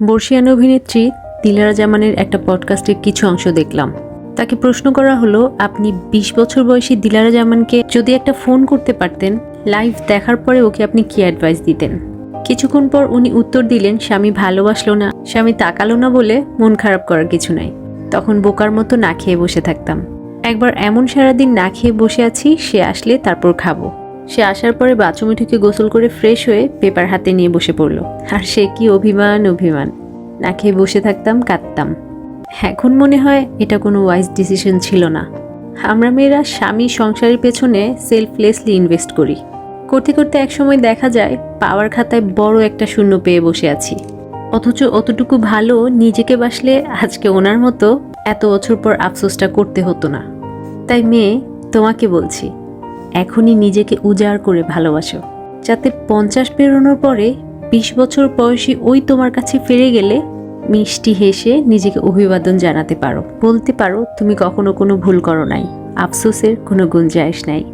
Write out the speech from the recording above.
বর্ষিয়ান অভিনেত্রী দিলারা জামানের একটা পডকাস্টের কিছু অংশ দেখলাম। তাকে প্রশ্ন করা হলো, আপনি 20 বছর বয়সী দিলারা জামানকে যদি একটা ফোন করতে পারতেন, লাইভ দেখার পরে ওকে আপনি কি অ্যাডভাইস দিতেন? কিছুক্ষণ পর উনি উত্তর দিলেন, স্বামী ভালোবাসলো না, স্বামী তাকালো না বলে মন খারাপ করার কিছু নাই। তখন বোকার মতো না খেয়ে বসে থাকতাম। একবার এমন সারাদিন না খেয়ে বসে আছি, সে আসলে তারপর খাবো। সে আসার পরে বাথরুমে ঢুকে গোসল করে ফ্রেশ হয়ে পেপার হাতে নিয়ে বসে পড়লো। আর সে কি অভিমান! না খেয়ে বসে থাকতাম, কাঁদতাম। এখন মনে হয় এটা কোনো ওয়াইজ ডিসিশন ছিল না। আমরা মেয়েরা স্বামী সংসারের পেছনে সেলফলেসলি ইনভেস্ট করি। করতে করতে একসময় দেখা যায় পাওয়ার খাতায় বড় একটা শূন্য পেয়ে বসে আছি। অথচ অতটুকু ভালো নিজেকে বাসলে আজকে ওনার মতো এত বছর পর আফসোসটা করতে হতো না। তাই মেয়ে, তোমাকে বলছি, এখনই নিজেকে উজাড় করে ভালোবাসো, যাতে 50 পেরোনোর পরে 20 বছর বয়সী ওই তোমার কাছে ফিরে গেলে মিষ্টি হেসে নিজেকে অভিবাদন জানাতে পারো, বলতে পারো তুমি কখনো কোনো ভুল করো নাই, আফসোসের কোনো গুঞ্জাইশ নাই।